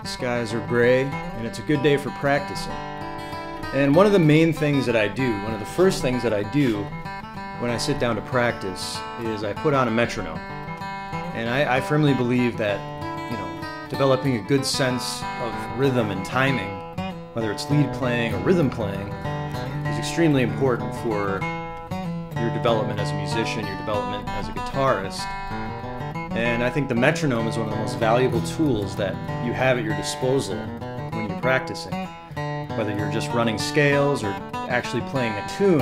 skies are gray, and it's a good day for practicing. And one of the main things that I do, one of the first things that I do when I sit down to practice is I put on a metronome. And I firmly believe that, developing a good sense of rhythm and timing, whether it's lead playing or rhythm playing, is extremely important for your development as a musician, your development as a guitarist. And I think the metronome is one of the most valuable tools that you have at your disposal when you're practicing. Whether you're just running scales or actually playing a tune,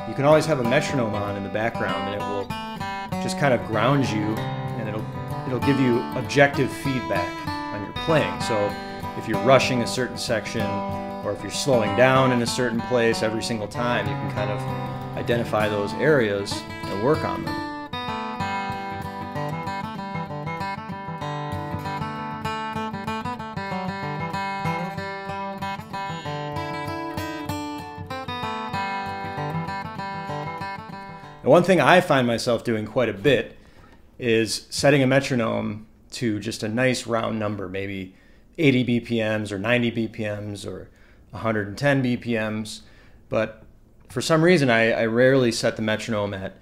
you can always have a metronome on in the background, and it will just kind of ground you, and it'll give you objective feedback on your playing. So if you're rushing a certain section, or if you're slowing down in a certain place every single time, you can kind of identify those areas and work on them. And one thing I find myself doing quite a bit is setting a metronome to just a nice round number, maybe 80 BPMs or 90 BPMs or 110 BPMs. But for some reason, I rarely set the metronome at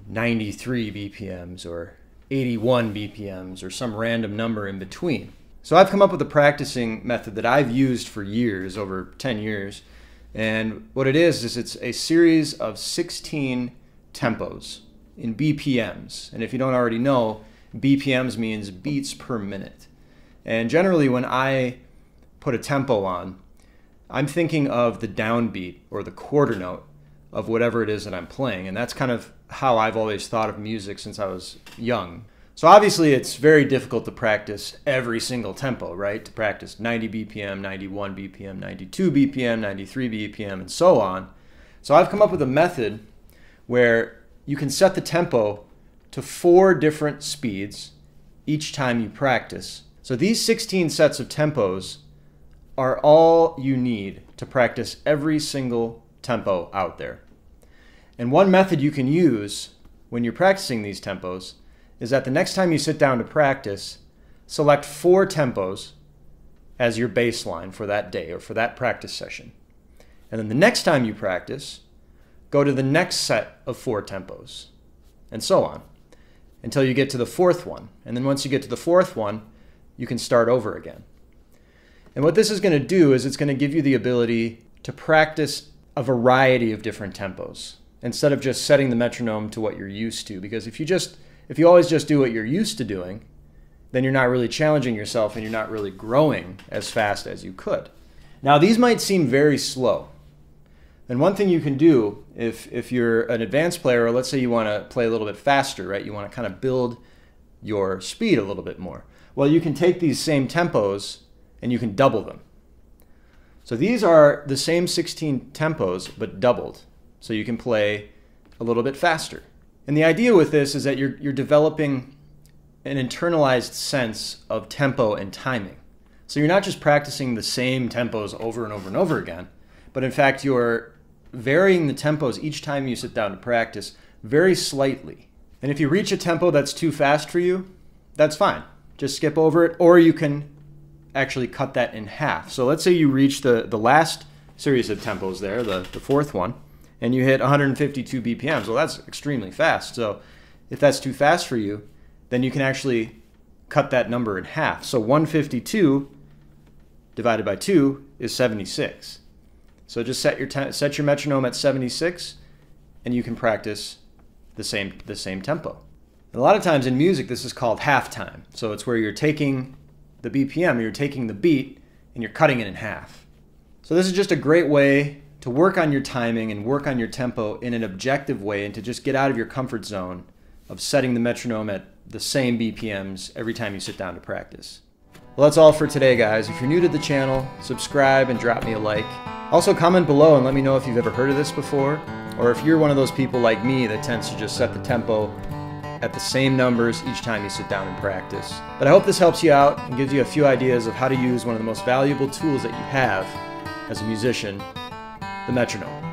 93 BPMs or 81 BPMs or some random number in between. So I've come up with a practicing method that I've used for years, over 10 years. And what it is it's a series of 16 tempos in BPMs. And if you don't already know, BPMs means beats per minute. And generally when I put a tempo on, I'm thinking of the downbeat or the quarter note of whatever it is that I'm playing. And that's kind of how I've always thought of music since I was young. So obviously it's very difficult to practice every single tempo, right? To practice 90 BPM, 91 BPM, 92 BPM, 93 BPM, and so on. So I've come up with a method where you can set the tempo to 4 different speeds each time you practice. So these 16 sets of tempos are all you need to practice every single tempo out there. And one method you can use when you're practicing these tempos is that the next time you sit down to practice, select 4 tempos as your baseline for that day or for that practice session. And then the next time you practice, go to the next set of 4 tempos, and so on, until you get to the 4th one. And then once you get to the 4th one, you can start over again. And what this is going to do is it's going to give you the ability to practice a variety of different tempos, instead of just setting the metronome to what you're used to. Because if you always just do what you're used to doing, then you're not really challenging yourself and you're not really growing as fast as you could. Now, these might seem very slow. And one thing you can do if you're an advanced player, or let's say you want to play a little bit faster, right? You want to kind of build your speed a little bit more. Well, you can take these same tempos and you can double them. So these are the same 16 tempos, but doubled. So you can play a little bit faster. And the idea with this is that you're developing an internalized sense of tempo and timing. So you're not just practicing the same tempos over and over and over again, but in fact you're varying the tempos each time you sit down to practice very slightly. And if you reach a tempo that's too fast for you, that's fine. Just skip over it, or you can actually cut that in half. So let's say you reach the last series of tempos there, the 4th one, and you hit 152 BPMs. Well, that's extremely fast. So if that's too fast for you, then you can actually cut that number in half. So 152 divided by 2 is 76. So just set your metronome at 76, and you can practice the same tempo. And a lot of times in music, this is called halftime. So it's where you're taking the BPM, you're taking the beat, and you're cutting it in half. So this is just a great way to work on your timing and work on your tempo in an objective way, and to just get out of your comfort zone of setting the metronome at the same BPMs every time you sit down to practice. Well, that's all for today, guys. If you're new to the channel, subscribe and drop me a like. Also, comment below and let me know if you've ever heard of this before, or if you're one of those people like me that tends to just set the tempo at the same numbers each time you sit down and practice. But I hope this helps you out and gives you a few ideas of how to use one of the most valuable tools that you have as a musician, the metronome.